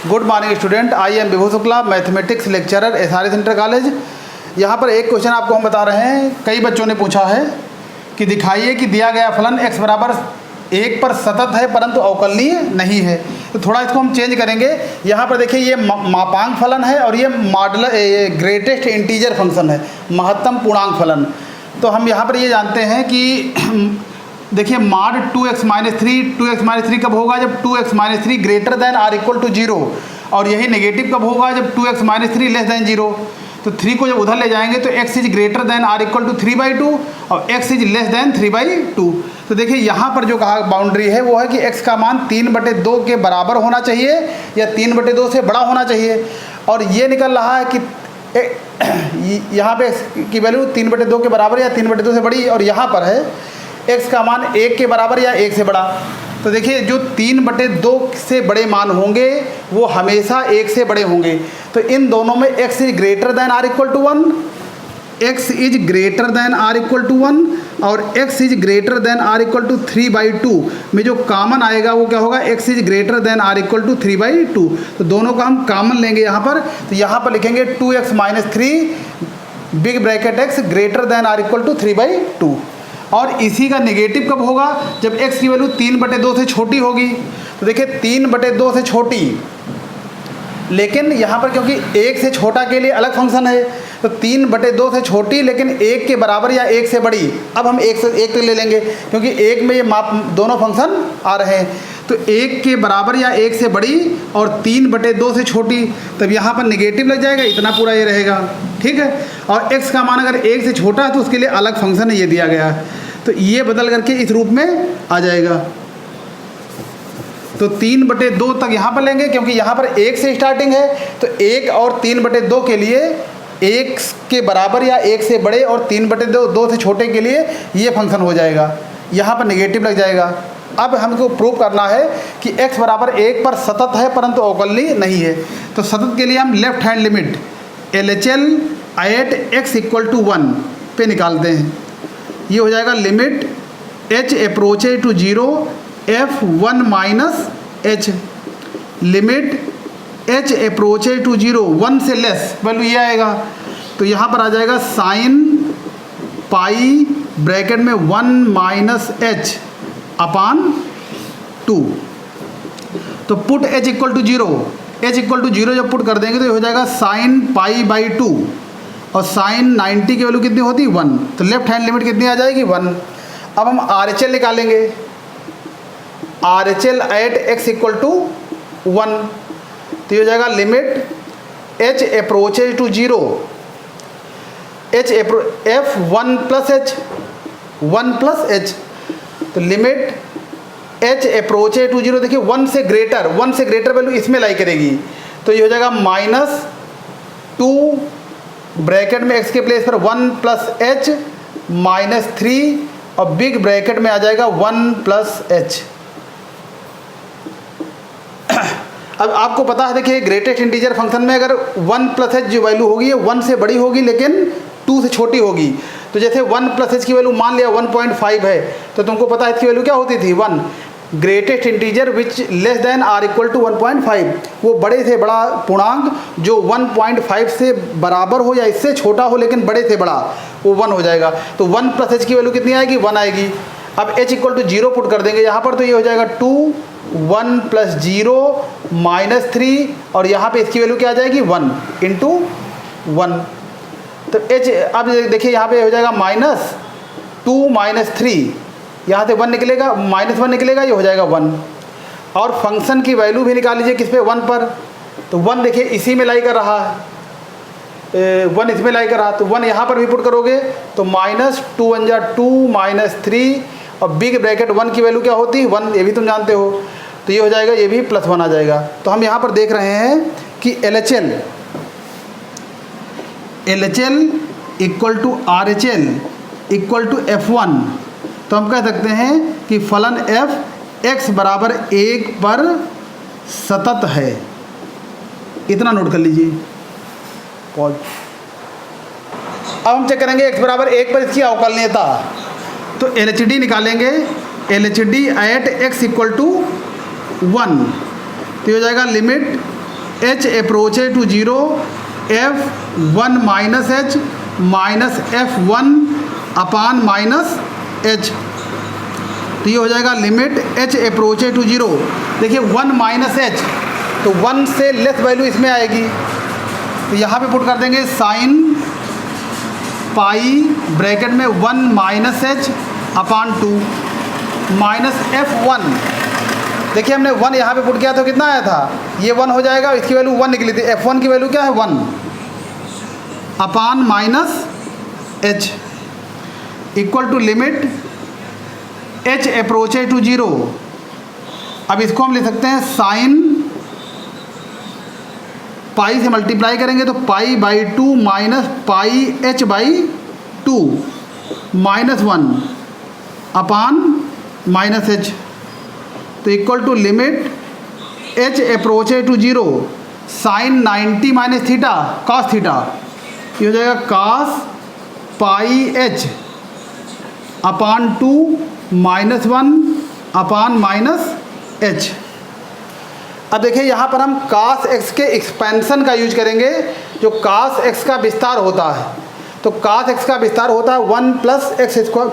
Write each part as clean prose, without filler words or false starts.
Good morning student, I am Vibhu Shukla, mathematics lecturer SRS inter college. यहाँ पर एक question आपको हम बता रहे हैं, कई बच्चों ने पूछा है कि दिखाइए कि दिया गया फलन x बराबर 1 पर सतत है परंतु अवकलनीय नहीं है। तो थोड़ा इसको हम चेंज करेंगे। यहाँ पर देखिए ये मापांक फलन है और ये ग्रेटेस्ट इंटीजर फंक्शन है, महत्तम पूर्णांक फलन। तो हम यहाँ पर ये जानते हैं कि देखिए mod 2x-3 कब होगा? जब 2x-3 greater than or equal to 0, और यही नेगेटिव कब होगा? जब 2x-3 लेस दैन 0। तो 3 को जब उधर ले जाएंगे तो x is greater than or equal to 3/2 और x इज लेस दैन 3/2। तो देखिए यहाँ पर जो कहा बाउंड्री है वो है कि x का मान 3/2 के बराबर होना चाहिए या 3/2 से बड़ा होना चाहिए। और ये निकल रहा है कि यहाँ पे x की वैल्यू 3/2 के बराबर या 3/2 से बड़ी, और यहाँ पर है x का मान 1 के बराबर या 1 से बड़ा। तो देखिए जो 3/2 से बड़े मान होंगे वो हमेशा 1 से बड़े होंगे। तो इन दोनों में x is greater than or equal to 1, x is greater than or equal to 1 और x is greater than or equal to 3/2 में जो कॉमन आएगा वो क्या होगा? x is greater than or equal to 3/2। तो दोनों का हम कॉमन लेंगे यहाँ पर। तो यहाँ पर लिखेंगे 2x-3 big bracket x greater than or equal to 3/2। और इसी का नेगेटिव कब होगा? जब x की वैल्यू 3/2 से छोटी होगी। तो देखिए 3/2 से छोटी, लेकिन यहाँ पर क्योंकि 1 से छोटा के लिए अलग फंक्शन है, तो 3/2 से छोटी लेकिन 1 के बराबर या 1 से बड़ी। अब हम 1 से 1 ले लेंगे क्योंकि 1 में ये माप दोनों फंक्शन आ रहे हैं। तो 1 के बराबर या 1 से बड़ी और 3/2 से छोटी, तब यहाँ पर नेगेटिव लग जाएगा, इतना पूरा ये रहेगा, ठीक है। और x का मान अगर 1 से छोटा है तो उसके लिए अलग फंक्शन है, ये दिया गया है। तो ये बदल करके इस रूप में आ जाएगा। तो 3/2 तक यहाँ पर लेंगे क्योंकि यहाँ पर 1 से स्टार्टिंग है। तो 1 और 3/2 के लिए 1 के बराबर या 1 से बड़े और 3/2 से छोटे के लिए ये फंक्शन हो जाएगा, यहाँ पर नेगेटिव लग जाएगा। अब हमको प्रूव करना है कि x बराबर 1 पर सतत है परंतु अवकलनीय नहीं है। तो सतत के लिए हम left hand limit LHL at x equal to 1 पे निकालते हैं। ये हो जाएगा limit h approaches to 0 f1 minus h, limit h approaches to 0 1 से लेस वैल्यू ये आएगा। तो यहाँ पर आ जाएगा साइन पाई ब्रैकेट में 1 माइनस h अपान 2। तो put h equal to 0, h equal to 0 जब पुट कर देंगे तो ये हो जाएगा साइन पाई बाई 2 और साइन 90 की वैल्यू कितनी होती है? 1। तो लेफ्ट हैंड लिमिट कितनी आ जाएगी? 1। अब हम RHL निकालेंगे, RHL at x equal to 1। तो ये हो जाएगा limit h approaches to 0 f1 plus h 1 plus h। तो लिमिट h अप्रोचेज टू 0, देखिए 1 से ग्रेटर वैल्यू इसमें लाई करेगी। तो ये हो जाएगा -2 ब्रैकेट में x के प्लेस पर 1 प्लस h -3 और बिग ब्रैकेट में आ जाएगा 1 प्लस h। अब आपको पता है, देखिए ग्रेटेस्ट इंटीजर फंक्शन में अगर 1 प्लस h जो वैल्यू होगी ये 1 से बड़ी होगी लेकिन 2 से छोटी होगी। तो जैसे 1 प्लस h की वैल्यू मान लिया 1.5 है, तो तुमको पता है इसकी वैल्यू क्या होती थी? 1। Greatest integer which less than or equal to 1.5, वो बड़े से बड़ा पूर्णांक जो 1.5 से बराबर हो या इससे छोटा हो लेकिन बड़े से बड़ा, वो 1 हो जाएगा। तो 1 प्लस h की वैल्यू कितनी आएगी? 1 आएगी। अब h इक्वल टू 0 पुट कर देंगे यहाँ पर, तो ये हो जाएगा 2 1 प्लस 0 -3 और यहाँ पे इसकी वैल्यू क्या आ जाएगी? 1 इंटू 1। तो h अब देखिए यहाँ पे हो जाएगा -2 -3, यहाँ से 1 निकलेगा, -1 निकलेगा, ये हो जाएगा 1। और फंक्शन की वैल्यू भी निकाल लीजिए किस पे? 1 पर। तो 1 देखिए इसी में लाई कर रहा है, 1 इसमें लाई कर रहा, तो 1 यहाँ पर भी पुट करोगे तो -2 1 जा 2 -3 और बिग ब्रैकेट 1 की वैल्यू क्या होती है? 1, ये भी तुम जानते हो। तो ये हो जाएगा, ये भी +1 आ जाएगा। तो हम यहाँ पर देख रहे हैं कि LHL equal to RHL equal to F1। तो हम कह सकते हैं कि फलन f x बराबर 1 पर सतत है। इतना नोट कर लीजिए। पॉज। अब हम चेक करेंगे x बराबर 1 पर इसकी अवकलनीयता। तो LHD निकालेंगे, LHD at x equal to 1। तो ये हो जाएगा limit h approaches to zero f1 minus h minus f1 upon minus h। तो ये हो जाएगा limit h approaches to zero. देखिए 1 माइनस एच, तो 1 से लेस वैल्यू इसमें आएगी, तो यहाँ पे पुट कर देंगे साइन पाई ब्रैकेट में 1 माइनस एच अपान 2 माइनस f1। देखिए हमने 1 यहाँ पे पुट किया तो कितना आया था, ये 1 हो जाएगा, इसकी वैल्यू 1 निकली थी, f1 की वैल्यू क्या है 1 upon minus h equal to limit h approaches to zero. अब इसको हम लिख सकते हैं साइन पाई से मल्टीप्लाई करेंगे तो pi by 2 minus pi h by 2 minus 1 upon minus h, तो equal to limit h approaches to zero sine 90 minus theta cos theta, ये हो जाएगा cos pi h upon 2 minus 1 upon minus h। अब देखिए यहाँ पर हम cos x के एक्सपेंशन का यूज करेंगे, जो cos x का विस्तार होता है। तो cos x का विस्तार होता है 1 plus x square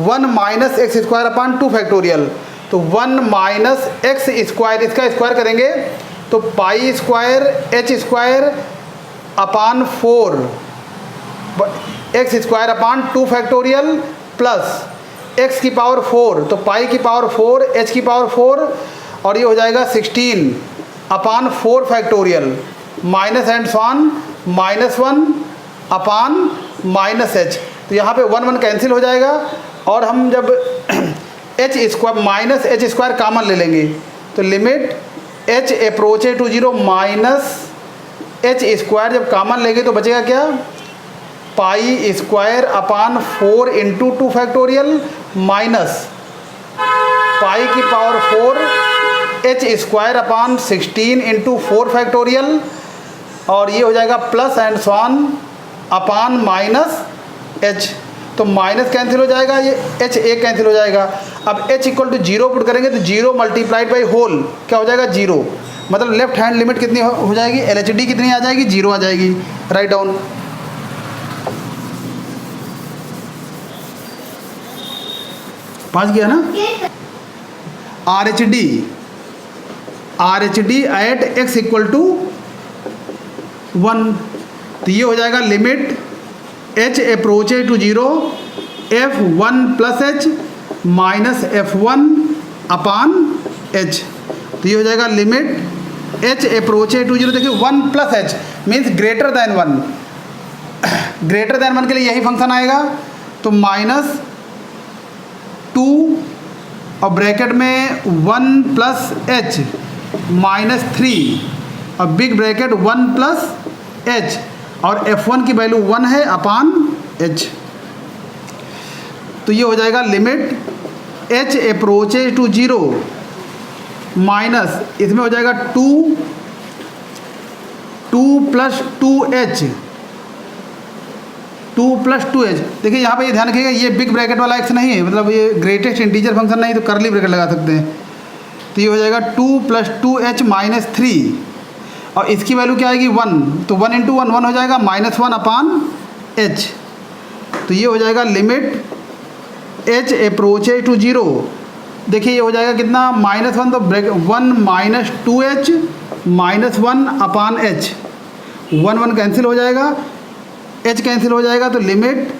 1 minus x square upon 2 factorial. तो 1 माइनस एक्स स्क्वायर, इसका स्क्वायर करेंगे तो pi square H square upon 4 x square upon 2 factorial plus x की पावर 4, तो पाई की पावर 4 एच की पावर 4 और ये हो जाएगा 16 अपान 4 फैक्टोरियल माइनस एंड स्वान माइनस 1 अपान माइनस एच। तो यहाँ पे 1 1 कैंसिल हो जाएगा और हम जब H square minus H square common ले लेंगे तो limit H approaches to zero minus H square जब कॉमन लेंगे तो बचेगा क्या, pi square upon 4 into 2 factorial minus pi की power 4 H square upon 16 into 4 factorial और ये हो जाएगा plus and so on upon minus H. तो माइनस कैंसिल हो जाएगा, ये एच एक कैंसिल हो जाएगा। अब H equal to zero put करेंगे तो जीरो मल्टीप्लाइड बाई होल क्या हो जाएगा, जीरो। मतलब लेफ्ट हैंड लिमिट कितनी हो जाएगी, एल एच डी कितनी आ जाएगी, जीरो आ जाएगी। Right down. पाँच गया ना। R H D at x equal to 1, तो ये हो जाएगा limit h approaches to zero f1 plus h minus f1 upon h। तो ये हो जाएगा limit h approaches to zero. देखिए 1 plus h means greater than 1, greater than 1 के लिए यही फंक्शन आएगा। तो माइनस 2 और ब्रैकेट में 1 प्लस एच माइनस 3 और बिग ब्रैकेट 1 प्लस एच और f1 की वैल्यू 1 है अपान h। तो ये हो जाएगा limit h approaches to zero minus इसमें हो जाएगा 2 प्लस 2h 2 प्लस 2h। देखिए यहाँ पे ये ध्यान रखिएगा, ये बिग ब्रैकेट वाला x नहीं है, मतलब ये ग्रेटेस्ट इंटीजर फंक्शन नहीं, तो करली ब्रैकेट लगा सकते हैं। तो ये हो जाएगा 2 प्लस 2h माइनस 3 और इसकी वैल्यू क्या आएगी 1, तो 1 इंटू 1 1 हो जाएगा माइनस 1 अपान h। तो ये हो जाएगा limit h approaches to zero. देखिए ये हो जाएगा कितना, माइनस 1, तो bracket 1 minus 2h minus 1 upon h, 1 1 cancel हो जाएगा, h कैंसिल हो जाएगा, तो limit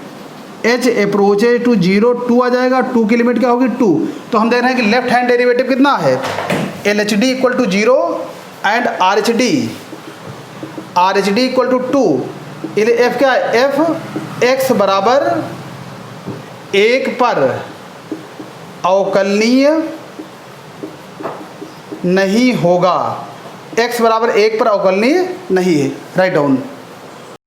h approaches to zero 2 आ जाएगा। 2 की लिमिट क्या होगी 2। तो हम देख रहे हैं कि लेफ्ट हैंड डेरिवेटिव कितना है, L H D equal to zero and R H D equal to 2। इसलिए एफ क्या है, एफ एक्स बराबर 1 पर अवकलनीय नहीं होगा, एक्स बराबर 1 पर अवकलनीय नहीं है। Write down.